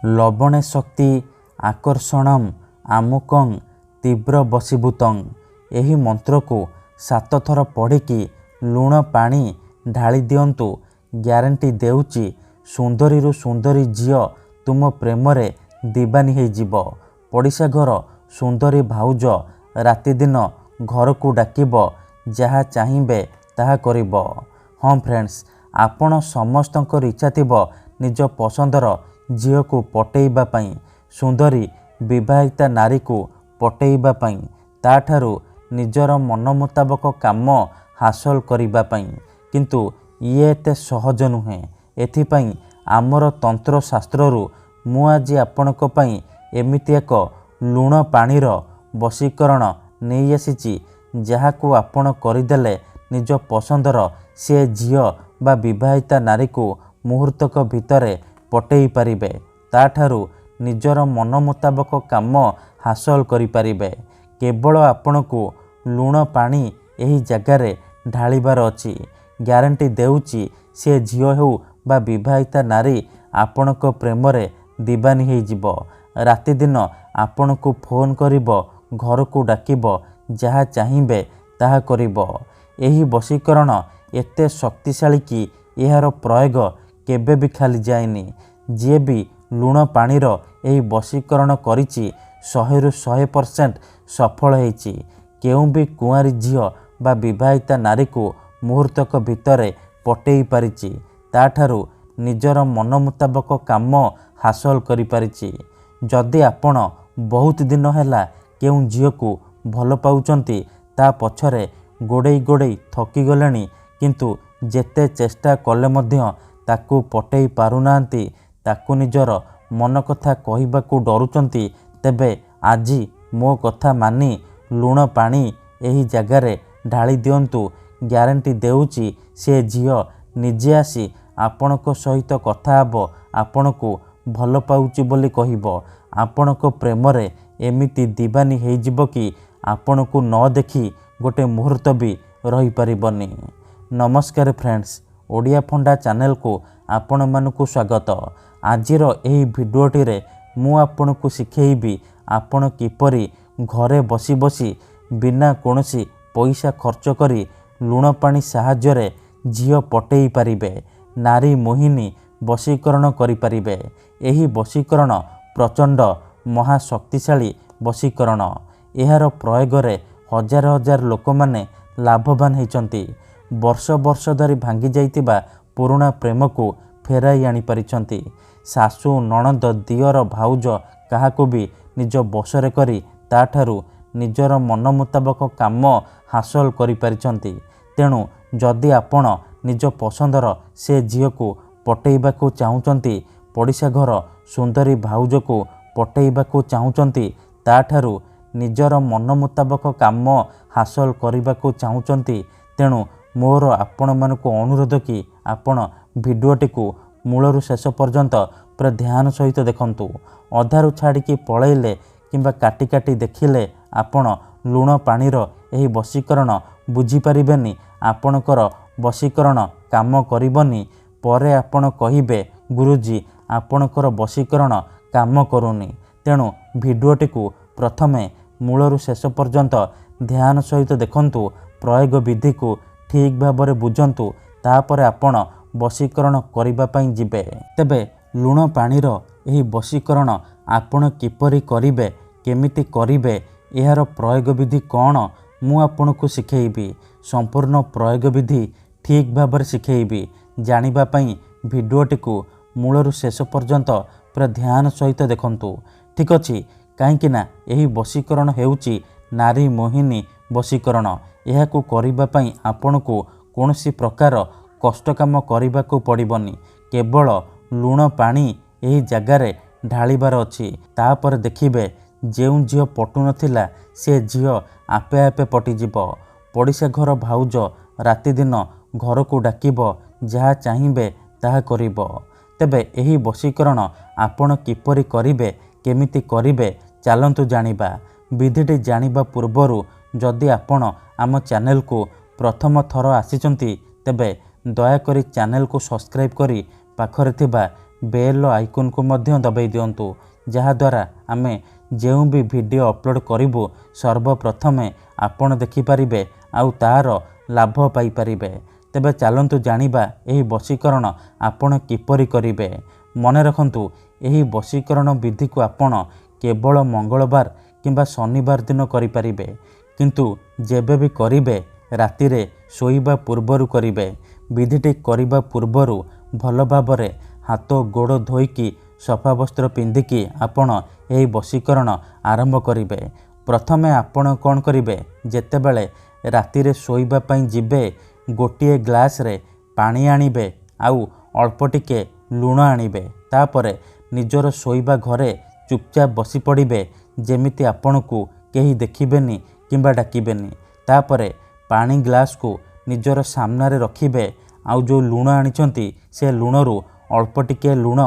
ଲବଣେ ଶକ୍ତି ଆକର୍ଷଣମ୍ ଆମୁକଂ ତୀବ୍ର ବଶୀଭୂତଂ। ଏହି ମନ୍ତ୍ରକୁ 7 ଥର ପଢ଼ିକି ଲୁଣ ପାଣି ଢାଳି ଦିଅନ୍ତୁ। ଗ୍ୟାରେଣ୍ଟି ଦେଉଛି ସୁନ୍ଦରୀରୁ ସୁନ୍ଦରୀ ଝିଅ ତୁମ ପ୍ରେମରେ ଦିବାନୀ ହେଇଯିବ। ପଡ଼ିଶା ଘର ସୁନ୍ଦରୀ ଭାଉଜ ରାତିଦିନ ଘରକୁ ଡାକିବ, ଯାହା ଚାହିଁବେ ତାହା କରିବ। ହଁ ଫ୍ରେଣ୍ଡସ୍, ଆପଣ ସମସ୍ତଙ୍କର ଇଚ୍ଛା ଥିବ ନିଜ ପସନ୍ଦର ଝିଅକୁ ପଟେଇବା ପାଇଁ, ସୁନ୍ଦରୀ ବିବାହିତା ନାରୀକୁ ପଟେଇବା ପାଇଁ, ତାଠାରୁ ନିଜର ମନ ମୁତାବକ କାମ ହାସଲ କରିବା ପାଇଁ। କିନ୍ତୁ ଇଏ ଏତେ ସହଜ ନୁହେଁ। ଏଥିପାଇଁ ଆମର ତନ୍ତ୍ରଶାସ୍ତ୍ରରୁ ମୁଁ ଆଜି ଆପଣଙ୍କ ପାଇଁ ଏମିତି ଏକ ଲୁଣ ପାଣିର ବଶୀକରଣ ନେଇ ଆସିଛି, ଯାହାକୁ ଆପଣ କରିଦେଲେ ନିଜ ପସନ୍ଦର ସେ ଝିଅ ବା ବିବାହିତା ନାରୀକୁ ମୁହୂର୍ତ୍ତକ ଭିତରେ ପଟେଇ ପାରିବେ, ତାଠାରୁ ନିଜର ମନ ମୁତାବକ କାମ ହାସଲ କରିପାରିବେ। କେବଳ ଆପଣଙ୍କୁ ଲୁଣ ପାଣି ଏହି ଜାଗାରେ ଢାଳିବାର ଅଛି। ଗ୍ୟାରେଣ୍ଟି ଦେଉଛି ସେ ଝିଅ ହେଉ ବା ବିବାହିତା ନାରୀ ଆପଣଙ୍କ ପ୍ରେମରେ ଦିବାନୀ ହେଇଯିବ। ରାତିଦିନ ଆପଣଙ୍କୁ ଫୋନ୍ କରିବ, ଘରକୁ ଡାକିବ, ଯାହା ଚାହିଁବେ ତାହା କରିବ। ଏହି ବଶୀକରଣ ଏତେ ଶକ୍ତିଶାଳୀ କି ଏହାର ପ୍ରୟୋଗ କେବେ ବି ଖାଲି ଯାଏନି। ଯିଏ ବି ଲୁଣ ପାଣିର ଏହି ବଶୀକରଣ କରିଛି 100ରୁ 100% ସଫଳ ହେଇଛି। କେଉଁ ବି କୁଆଁରୀ ଝିଅ ବା ବିବାହିତା ନାରୀକୁ ମୁହୂର୍ତ୍ତକ ଭିତରେ ପଟେଇ ପାରିଛି, ତାଠାରୁ ନିଜର ମନ ମୁତାବକ କାମ ହାସଲ କରିପାରିଛି। ଯଦି ଆପଣ ବହୁତ ଦିନ ହେଲା କେଉଁ ଝିଅକୁ ଭଲ ପାଉଛନ୍ତି, ତା ପଛରେ ଗୋଡ଼େଇ ଗୋଡ଼େଇ ଥକିଗଲେଣି, କିନ୍ତୁ ଯେତେ ଚେଷ୍ଟା କଲେ ମଧ୍ୟ ତାକୁ ପଟେଇ ପାରୁନାହାନ୍ତି, ତାକୁ ନିଜର ମନ କଥା କହିବାକୁ ଡରୁଛନ୍ତି, ତେବେ ଆଜି ମୋ କଥା ମାନି ଲୁଣ ପାଣି ଏହି ଜାଗାରେ ଢାଳି ଦିଅନ୍ତୁ। ଗ୍ୟାରେଣ୍ଟି ଦେଉଛି ସେ ଝିଅ ନିଜେ ଆସି ଆପଣଙ୍କ ସହିତ କଥା ହେବ, ଆପଣଙ୍କୁ ଭଲ ପାଉଛି ବୋଲି କହିବ। ଆପଣଙ୍କ ପ୍ରେମରେ ଏମିତି ଦିବାନୀ ହେଇଯିବ କି ଆପଣଙ୍କୁ ନ ଦେଖି ଗୋଟେ ମୁହୂର୍ତ୍ତ ବି ରହିପାରିବନି। ନମସ୍କାର ଫ୍ରେଣ୍ଡସ୍, ଓଡ଼ିଆ ଫଣ୍ଡା ଚ୍ୟାନେଲକୁ ଆପଣମାନଙ୍କୁ ସ୍ୱାଗତ। ଆଜିର ଏହି ଭିଡ଼ିଓଟିରେ ମୁଁ ଆପଣଙ୍କୁ ଶିଖେଇବି ଆପଣ କିପରି ଘରେ ବସି ବସି ବିନା କୌଣସି ପଇସା ଖର୍ଚ୍ଚ କରି ଲୁଣ ପାଣି ସାହାଯ୍ୟରେ ଝିଅ ପଟେଇ ପାରିବେ, ନାରୀ ମୋହିନୀ ବଶୀକରଣ କରିପାରିବେ। ଏହି ବଶୀକରଣ ପ୍ରଚଣ୍ଡ ମହାଶକ୍ତିଶାଳୀ ବଶୀକରଣ। ଏହାର ପ୍ରୟୋଗରେ ହଜାର ହଜାର ଲୋକମାନେ ଲାଭବାନ ହେଇଛନ୍ତି। ବର୍ଷ ବର୍ଷ ଧରି ଭାଙ୍ଗି ଯାଇଥିବା ପୁରୁଣା ପ୍ରେମକୁ ଫେରାଇ ଆଣିପାରିଛନ୍ତି। ଶାଶୁ, ନଣନ୍ଦ, ଦିଅର, ଭାଉଜ କାହାକୁ ବି ନିଜ ବଶରେ କରି ତାଠାରୁ ନିଜର ମନ ମୁତାବକ କାମ ହାସଲ କରିପାରିଛନ୍ତି। ତେଣୁ ଯଦି ଆପଣ ନିଜ ପସନ୍ଦର ସେ ଝିଅକୁ ପଟେଇବାକୁ ଚାହୁଁଛନ୍ତି, ପଡ଼ିଶା ଘର ସୁନ୍ଦରୀ ଭାଉଜକୁ ପଟେଇବାକୁ ଚାହୁଁଛନ୍ତି, ତାଠାରୁ ନିଜର ମନ ମୁତାବକ କାମ ହାସଲ କରିବାକୁ ଚାହୁଁଛନ୍ତି, ତେଣୁ ମୋର ଆପଣମାନଙ୍କୁ ଅନୁରୋଧ କି ଆପଣ ଭିଡ଼ିଓଟିକୁ ମୂଳରୁ ଶେଷ ପର୍ଯ୍ୟନ୍ତ ପୁରା ଧ୍ୟାନ ସହିତ ଦେଖନ୍ତୁ। ଅଧାରୁ ଛାଡ଼ିକି ପଳେଇଲେ କିମ୍ବା କାଟି କାଟି ଦେଖିଲେ ଆପଣ ଲୁଣ ପାଣିର ଏହି ବଶୀକରଣ ବୁଝିପାରିବେନି, ଆପଣଙ୍କର ବଶୀକରଣ କାମ କରିବନି। ପରେ ଆପଣ କହିବେ, ଗୁରୁଜୀ ଆପଣଙ୍କର ବଶୀକରଣ କାମ କରୁନି। ତେଣୁ ଭିଡ଼ିଓଟିକୁ ପ୍ରଥମେ ମୂଳରୁ ଶେଷ ପର୍ଯ୍ୟନ୍ତ ଧ୍ୟାନ ସହିତ ଦେଖନ୍ତୁ, ପ୍ରୟୋଗ ବିଧିକୁ ଠିକ୍ ଭାବରେ ବୁଝନ୍ତୁ, ତାପରେ ଆପଣ ବଶୀକରଣ କରିବା ପାଇଁ ଯିବେ। ତେବେ ଲୁଣ ପାଣିର ଏହି ବଶୀକରଣ ଆପଣ କିପରି କରିବେ, କେମିତି କରିବେ, ଏହାର ପ୍ରୟୋଗ ବିଧି କ'ଣ, ମୁଁ ଆପଣଙ୍କୁ ଶିଖେଇବି। ସମ୍ପୂର୍ଣ୍ଣ ପ୍ରୟୋଗ ବିଧି ଠିକ୍ ଭାବରେ ଶିଖେଇବି। ଜାଣିବା ପାଇଁ ଭିଡ଼ିଓଟିକୁ ମୂଳରୁ ଶେଷ ପର୍ଯ୍ୟନ୍ତ ପୁରା ଧ୍ୟାନ ସହିତ ଦେଖନ୍ତୁ। ଠିକ୍ ଅଛି, କାହିଁକି ନା ଏହି ବଶୀକରଣ ହେଉଛି ନାରୀ ମୋହିନୀ ବଶୀକରଣ। ଏହାକୁ କରିବା ପାଇଁ ଆପଣଙ୍କୁ କୌଣସି ପ୍ରକାର କଷ୍ଟ କାମ କରିବାକୁ ପଡ଼ିବନି। କେବଳ ଲୁଣ ପାଣି ଏହି ଜାଗାରେ ଢାଳିବାର ଅଛି। ତାପରେ ଦେଖିବେ ଯେଉଁ ଝିଅ ପଟୁନଥିଲା ସେ ଝିଅ ଆପେ ଆପେ ପଟିଯିବ। ପଡ଼ିଶା ଘର ଭାଉଜ ରାତିଦିନ ଘରକୁ ଡାକିବ, ଯାହା ଚାହିଁବେ ତାହା କରିବ। ତେବେ ଏହି ବଶୀକରଣ ଆପଣ କିପରି କରିବେ, କେମିତି କରିବେ, ଚାଲନ୍ତୁ ଜାଣିବା। ବିଧିଟି ଜାଣିବା ପୂର୍ବରୁ ଯଦି ଆପଣ ଆମ ଚ୍ୟାନେଲକୁ ପ୍ରଥମ ଥର ଆସିଛନ୍ତି, ତେବେ ଦୟାକରି ଚ୍ୟାନେଲକୁ ସବସ୍କ୍ରାଇବ୍ କରି ପାଖରେ ଥିବା बेल आइकन को मध्य दबाई दिंतु जहाद्वारा आमे जो भी वीडियो अपलोड करूँ सर्वप्रथमे आपण देखिपारे आउ तार लाभ पाइपारे। तेबे चलतु जानिबा एही वशीकरण आपण किपरि करिवे। मन रखंतु एही वशीकरण विधि को आपण केवल मंगलवार किंबा शनिवार दिन करिपारिबे, किंतु जेबे भी करिवे राति रे सोइबा पूर्वरु करिवे। विधिटी करिबा पूर्वरु भल भाबरे हाथ गोड़ धोईकी सफा वस्त्र पिंधिकी आपण एही वशीकरण आरंभ करिवे। प्रथमे आपण कौन करिवे, जेतेबेले राति रे सोइबा पई जिबे गोटिए ग्लास रे पानी आनिबे आउ अल्प टिके लुण आनिबे। तापरे निजर सोइबा घरे चुपचाप बसी पड़िबे जेमिति आपनकु केही देखिबेनी किंबा डाकिबेनी। तापरे पानी ग्लास को निजर सामना रे रखिबे आउ जो लुण आनिचंती से लुणरू अल्प टिके लुण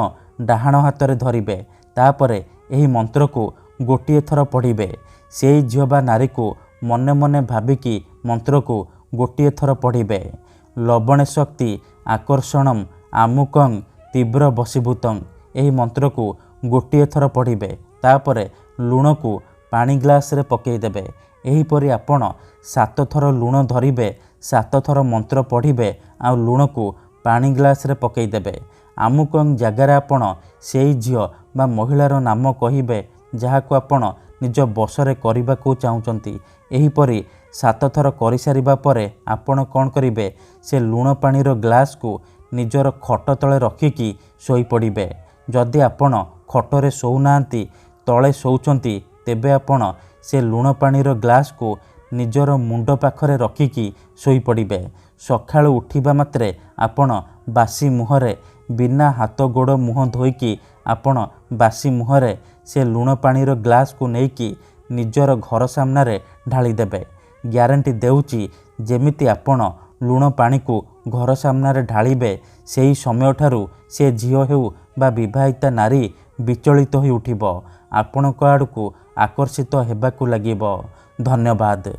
डाहाण हाथ रे धरिबे। तापरे एही मंत्र को गोटिए थर पढ़िबे। सेई झियो बा नारी को मने मने भाबिकी मंत्र को गोटिए थर पढ़िबे। लवणे शक्ति आकर्षणम आमुकं तीव्र वशीभूतं एही मंत्र को गोटिए थर पढ़िबे। तापरे लुण को पानी ग्लास रे पकई देबे। एहीपरि आपण 7 थर लुण धरिबे, 7 थर मंत्र पढ़िबे आ लुण को पानी ग्लास रे पकई देबे। आमुकं जगार आपण सेई झियो बा महिलार नाम कहिबे जहाको आपण निज बसरे करने को चाहूँगी। एहीपरि 7 थर कर सारिबा परे आपण कौन करिवे, से लुण पानीर ग्लास को निजर खट तले रखिकी शोई पड़िबे। जदि आपण खटरे शोउनांती तले शोउचंती तेबे आपण से लुण पानीर ग्लास को निजर मुंड पाखरे रखिकी शोई पड़िबे। सकाळु उठिबा मात्रे आपण बासी मुहरे बिना हाथ गोड़ मुह धोईकी आपण बासी मुहरे से लुण पानीर ग्लास को नेकी निजर घर सामना रे ढाली देबे। ग्यारंटी देउची जेमिति आपण लुण पानी को घर सामना रे ढालिबे सेही समय ठारू से झियो हेउ बा विवाहिता नारी विचलित होई उठिबो, आपणक आड़कू आकर्षित हेबाकू लागिबो। धन्यवाद।